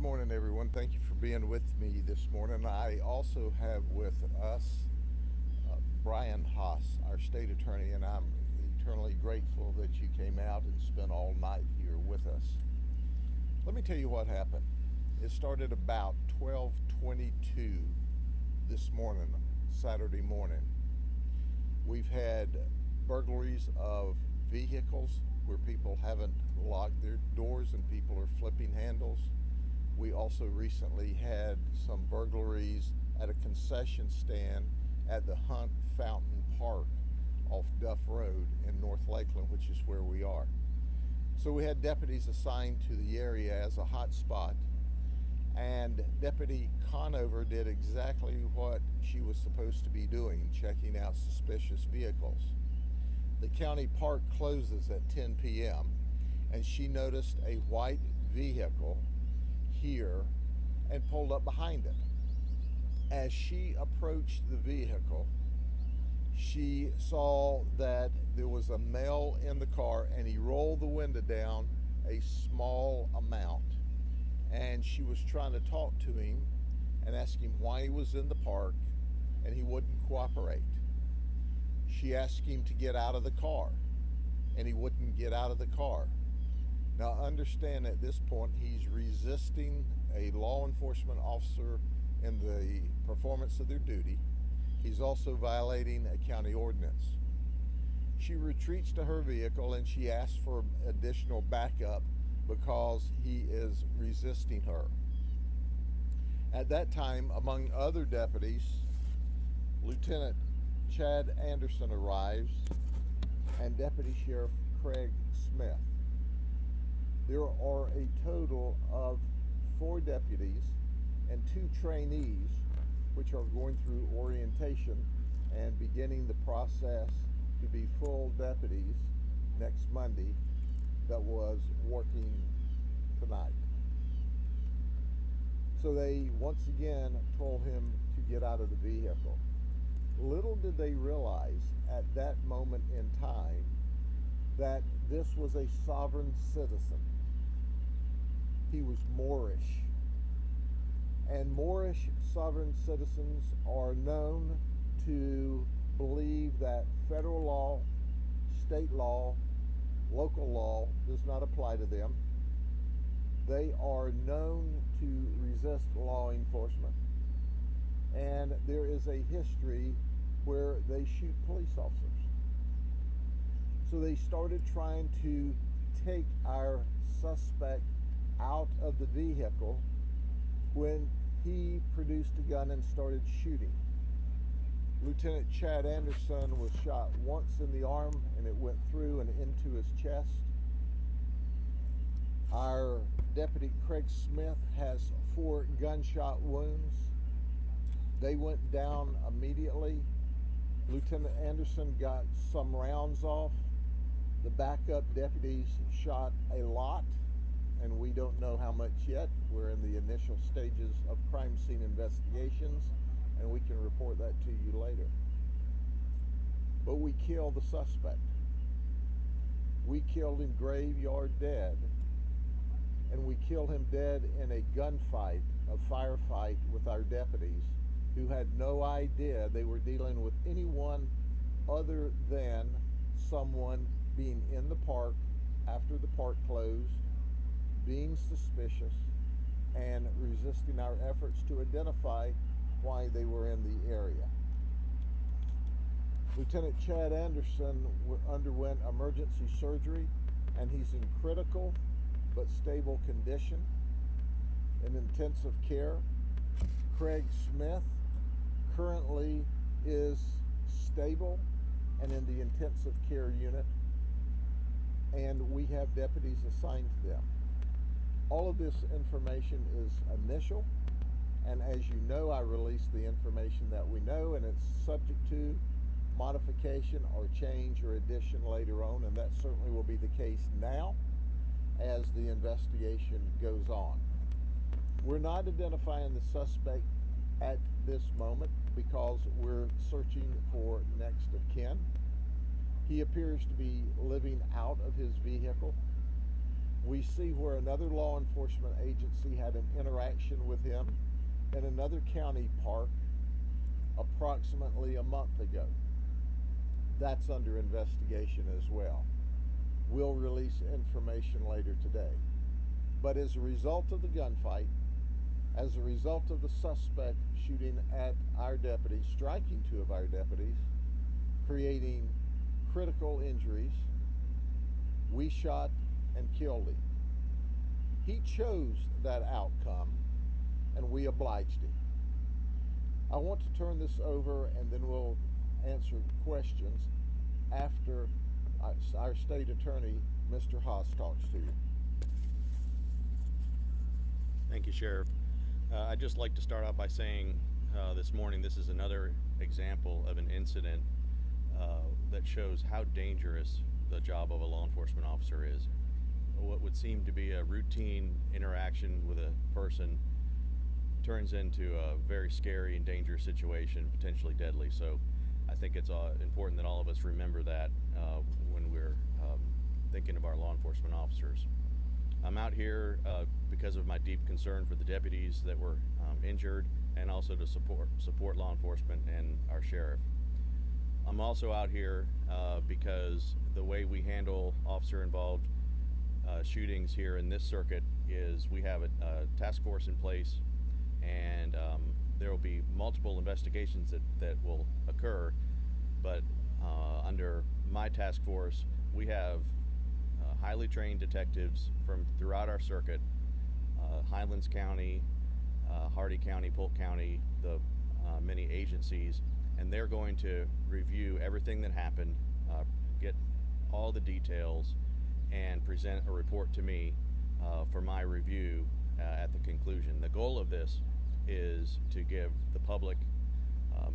morning, everyone. Thank you for being with me this morning. I also have with us Brian Haas, our state attorney, and I'm eternally grateful that you came out and spent all night here with us. Let me tell you what happened. It started about 12:22 this morning, Saturday morning. We've had burglaries of vehicles where people haven't locked their doors and people are flipping handles. We also recently had some burglaries at a concession stand at the Hunt Fountain Park off Duff Road in North Lakeland, which is where we are. So we had deputies assigned to the area as a hot spot, and Deputy Conover did exactly what she was supposed to be doing, checking out suspicious vehicles. The county park closes at 10 p.m. and she noticed a white vehicle here and pulled up behind it. As she approached the vehicle, she saw that there was a male in the car and he rolled the window down a small amount, and she was trying to talk to him and ask him why he was in the park, and he wouldn't cooperate. She asked him to get out of the car and he wouldn't get out of the car. Now understand, at this point he's resisting a law enforcement officer in the performance of their duty. He's also violating a county ordinance. She retreats to her vehicle and she asks for additional backup because he is resisting her. At that time, among other deputies, Lieutenant Chad Anderson arrives and Deputy Sheriff Craig Smith. There are a total of 4 deputies and 2 trainees which are going through orientation and beginning the process to be full deputies next Monday that was working tonight. So they once again told him to get out of the vehicle. Little did they realize at that moment in time that this was a sovereign citizen. He was Moorish, and Moorish sovereign citizens are known to believe that federal law, state law, local law does not apply to them. They are known to resist law enforcement, and there is a history where they shoot police officers. So they started trying to take our suspect out of the vehicle when he produced a gun and started shooting. Lieutenant Chad Anderson was shot once in the arm and it went through and into his chest. Our Deputy Craig Smith has 4 gunshot wounds. They went down immediately. Lieutenant Anderson got some rounds off. The backup deputies shot a lot, and we don't know how much yet. We're in the initial stages of crime scene investigations, and we can report that to you later. But we killed the suspect. We killed him graveyard dead, and we killed him dead in a gunfight, a firefight with our deputies who had no idea they were dealing with anyone other than someone being in the park after the park closed, being suspicious, and resisting our efforts to identify why they were in the area. Lieutenant Chad Anderson underwent emergency surgery, and he's in critical but stable condition in intensive care. Craig Smith currently is stable and in the intensive care unit, and we have deputies assigned to them. All of this information is initial, and as you know, I release the information that we know, and it's subject to modification or change or addition later on, and that certainly will be the case now as the investigation goes on. We're not identifying the suspect at this moment because we're searching for next of kin. He appears to be living out of his vehicle. We see where another law enforcement agency had an interaction with him in another county park approximately a month ago. That's under investigation as well. We'll release information later today. But as a result of the gunfight, as a result of the suspect shooting at our deputies, striking two of our deputies, creating critical injuries, we shot and killed him. He chose that outcome, and we obliged him. I want to turn this over, and then we'll answer questions after our state attorney, Mr. Haas, talks to you. Thank you, Sheriff. I'd just like to start out by saying this morning this is another example of an incident that shows how dangerous the job of a law enforcement officer is. What would seem to be a routine interaction with a person turns into a very scary and dangerous situation, potentially deadly. So I think it's important that all of us remember that when we're thinking of our law enforcement officers. I'm out here because of my deep concern for the deputies that were injured, and also to support law enforcement and our sheriff. I'm also out here because the way we handle officer-involved shootings here in this circuit is we have a task force in place, and there will be multiple investigations that will occur, but under my task force we have highly trained detectives from throughout our circuit, Highlands County, Hardy County, Polk County, the many agencies, and they're going to review everything that happened, get all the details, and present a report to me for my review at the conclusion. The goal of this is to give the public a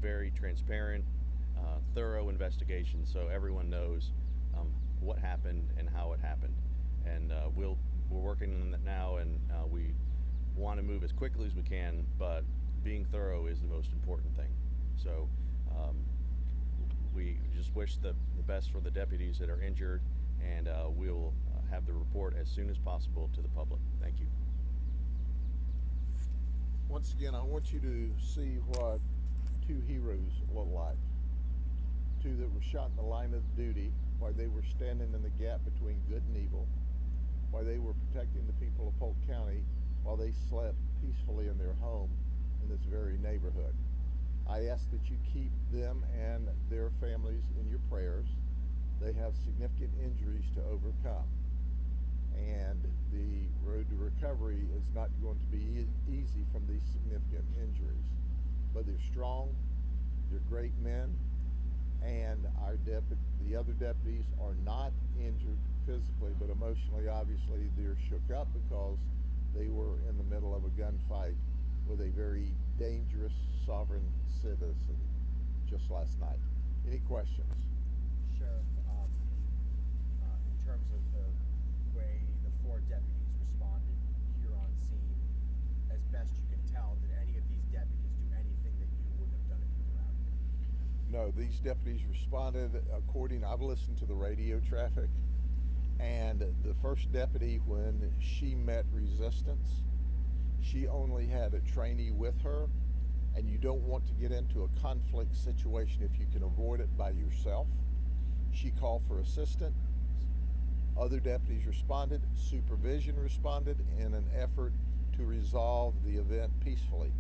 very transparent, thorough investigation so everyone knows what happened and how it happened. And we're working on that now, and we want to move as quickly as we can, but being thorough is the most important thing. So we just wish the best for the deputies that are injured, and we'll have the report as soon as possible to the public. Thank you. Once again, I want you to see what two heroes look like. Two that were shot in the line of duty while they were standing in the gap between good and evil, while they were protecting the people of Polk County while they slept peacefully in their home in this very neighborhood. I ask that you keep them and their families in your prayers. They have significant injuries to overcome, and the road to recovery is not going to be easy from these significant injuries. But they're strong, they're great men, and the other deputies are not injured physically, but emotionally, obviously, they're shook up because they were in the middle of a gunfight with a very dangerous sovereign citizen just last night. Any questions? Sheriff, in terms of the way the four deputies responded here on scene, as best you can tell, did any of these deputies do anything that you wouldn't have done if you were out here? No, these deputies responded I've listened to the radio traffic, and the first deputy, when she met resistance, she only had a trainee with her, and you don't want to get into a conflict situation if you can avoid it by yourself. She called for assistance. Other deputies responded. Supervision responded in an effort to resolve the event peacefully.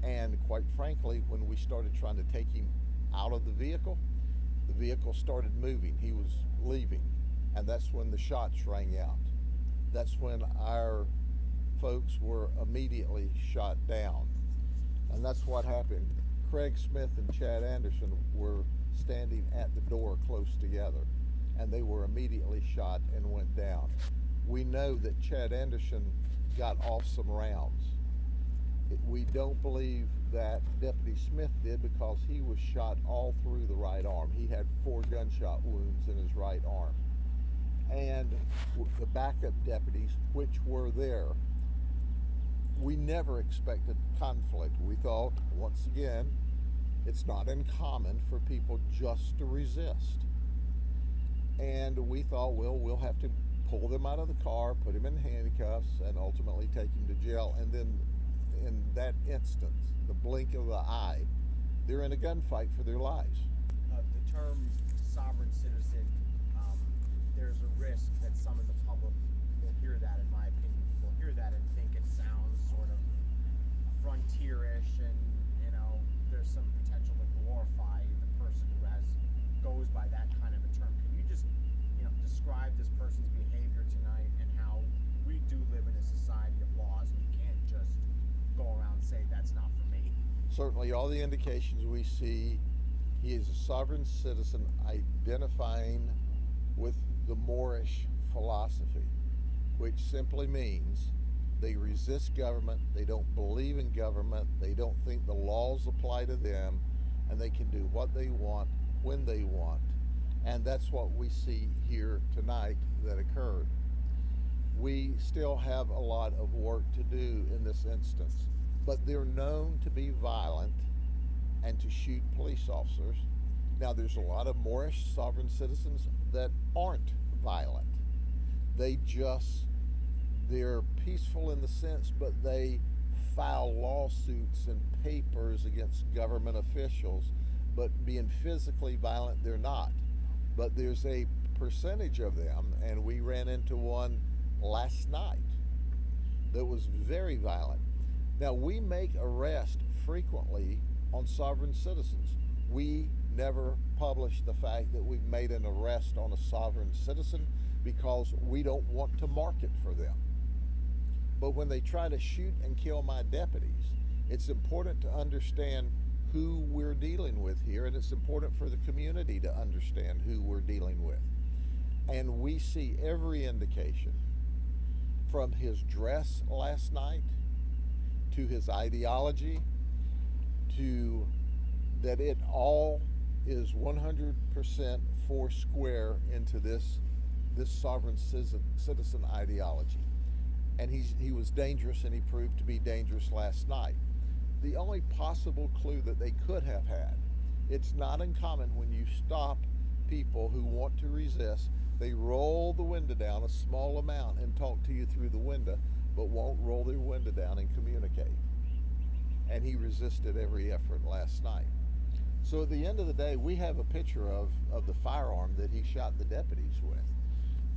And quite frankly, when we started trying to take him out of the vehicle started moving. He was leaving, and that's when the shots rang out. That's when our folks were immediately shot down, and that's what happened. Craig Smith and Chad Anderson were standing at the door close together, and they were immediately shot and went down. We know that Chad Anderson got off some rounds. We don't believe that Deputy Smith did, because he was shot all through the right arm. He had 4 gunshot wounds in his right arm. And the backup deputies, which were there, we never expected conflict. We thought, once again, it's not uncommon for people just to resist. And we thought, well, we'll have to pull them out of the car, put them in handcuffs, and ultimately take them to jail. And then in that instance, the blink of the eye, they're in a gunfight for their lives. The term sovereign citizen, there's a risk that some in the public will hear that, in my opinion, will hear that and think it sounds sort of frontierish, and there's some potential to glorify the person who goes by that kind of a term. Can you just describe this person's behavior tonight and how we do live in a society of laws, and you can't just go around and say that's not for me? Certainly, all the indications we see, he is a sovereign citizen identifying with the Moorish philosophy, which simply means they resist government, they don't believe in government, they don't think the laws apply to them, and they can do what they want when they want. And that's what we see here tonight that occurred. We still have a lot of work to do in this instance, but they're known to be violent and to shoot police officers. Now, there's a lot of Moorish sovereign citizens that aren't violent. They're peaceful in the sense, but they file lawsuits and papers against government officials. But being physically violent, they're not. But there's a percentage of them, and we ran into one last night that was very violent. Now, we make arrests frequently on sovereign citizens. We never publish the fact that we've made an arrest on a sovereign citizen because we don't want to market for them. But when they try to shoot and kill my deputies, it's important to understand who we're dealing with here, and it's important for the community to understand who we're dealing with. And we see every indication, from his dress last night to his ideology, to that it all is 100% four square into this sovereign citizen ideology. And he was dangerous, and he proved to be dangerous last night. The only possible clue that they could have had, it's not uncommon when you stop people who want to resist, they roll the window down a small amount and talk to you through the window, but won't roll their window down and communicate. And he resisted every effort last night. So at the end of the day, we have a picture of the firearm that he shot the deputies with.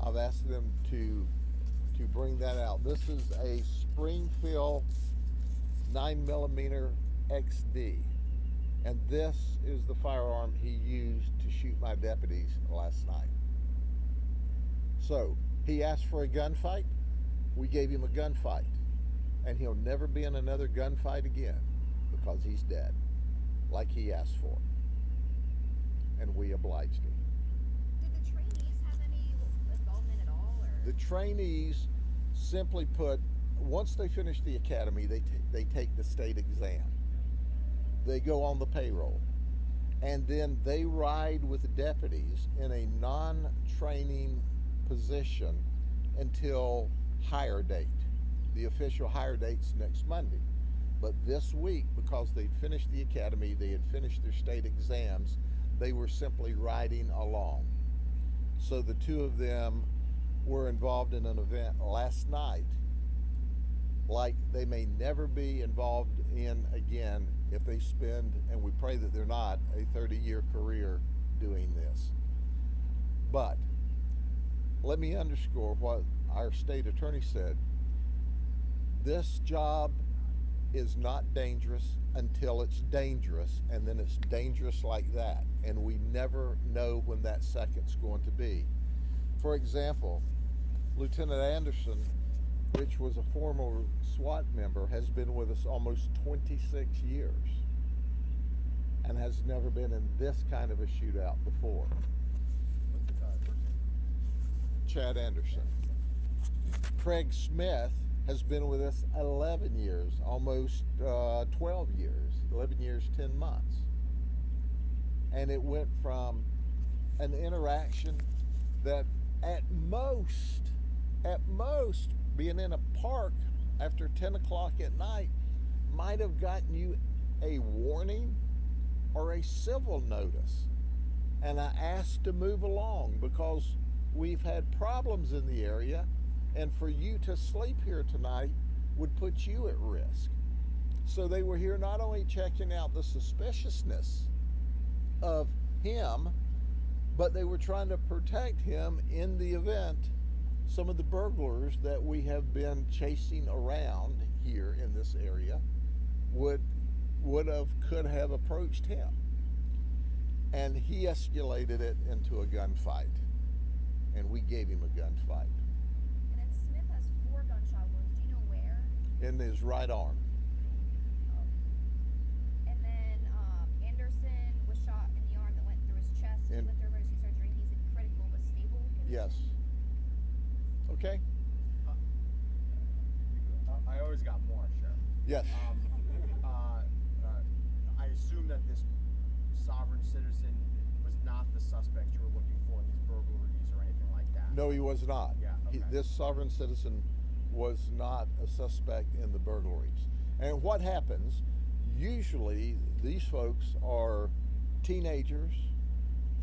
I've asked them to bring that out. This is a Springfield 9mm XD, and this is the firearm he used to shoot my deputies last night. So he asked for a gunfight. We gave him a gunfight, and he'll never be in another gunfight again because he's dead, like he asked for, and we obliged him. Did the trainees have any involvement at all? Or? The trainees, simply put, once they finish the academy, they take the state exam. They go on the payroll, and then they ride with the deputies in a non-training position until hire date. The official hire date's next Monday. But this week, because they'd finished the academy, they had finished their state exams, they were simply riding along. So the two of them were involved in an event last night like they may never be involved in again if they spend, and we pray that they're not, a 30-year career doing this. But let me underscore what our state attorney said. This job is not dangerous until it's dangerous, and then it's dangerous like that, and we never know when that second's going to be. For example, Lieutenant Anderson, which was a former SWAT member, has been with us almost 26 years and has never been in this kind of a shootout before. Chad Anderson. Craig Smith has been with us 11 years, almost 12 years, 11 years, 10 months. And it went from an interaction that at most, being in a park after 10 o'clock at night might have gotten you a warning or a civil notice. And I asked to move along because we've had problems in the area, and for you to sleep here tonight would put you at risk. So they were here not only checking out the suspiciousness of him, but they were trying to protect him in the event some of the burglars that we have been chasing around here in this area could have approached him. And he escalated it into a gunfight, and we gave him a gunfight. And then Smith has 4 gunshot wounds. Do you know where? In his right arm. And then Anderson was shot in the arm that went through his chest. He went through emergency surgery. He's in critical but stable condition. Yes. Okay? I always got more, Sheriff. Yes. I assume that this sovereign citizen was not the suspect you were looking for in these burglaries or anything like that. No, he was not. Yeah, okay. This sovereign citizen was not a suspect in the burglaries. And what happens, usually these folks are teenagers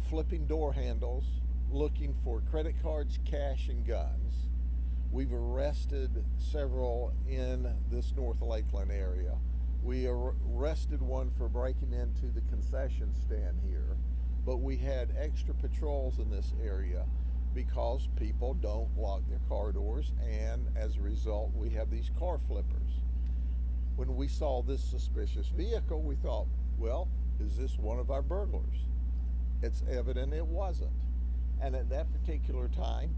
flipping door handles, looking for credit cards, cash, and guns. We've arrested several in this North Lakeland area. We arrested one for breaking into the concession stand here, but we had extra patrols in this area because people don't lock their car doors, and as a result, we have these car flippers. When we saw this suspicious vehicle, we thought, well, is this one of our burglars? It's evident it wasn't. And at that particular time,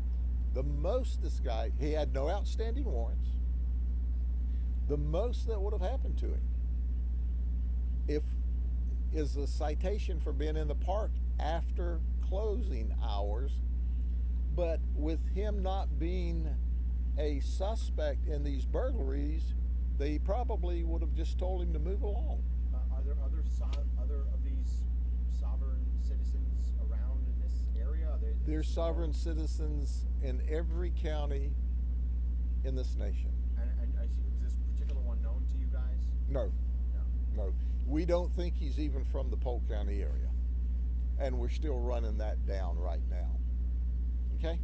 the most this guy, he had no outstanding warrants. The most that would have happened to him is a citation for being in the park after closing hours. But with him not being a suspect in these burglaries, they probably would have just told him to move along. Are there other of these sovereign citizens around in this area? There's sovereign citizens in every county in this nation. And is this particular one known to you guys? No. No. No. We don't think he's even from the Polk County area. And we're still running that down right now. Okay?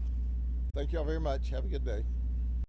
Thank y'all very much. Have a good day.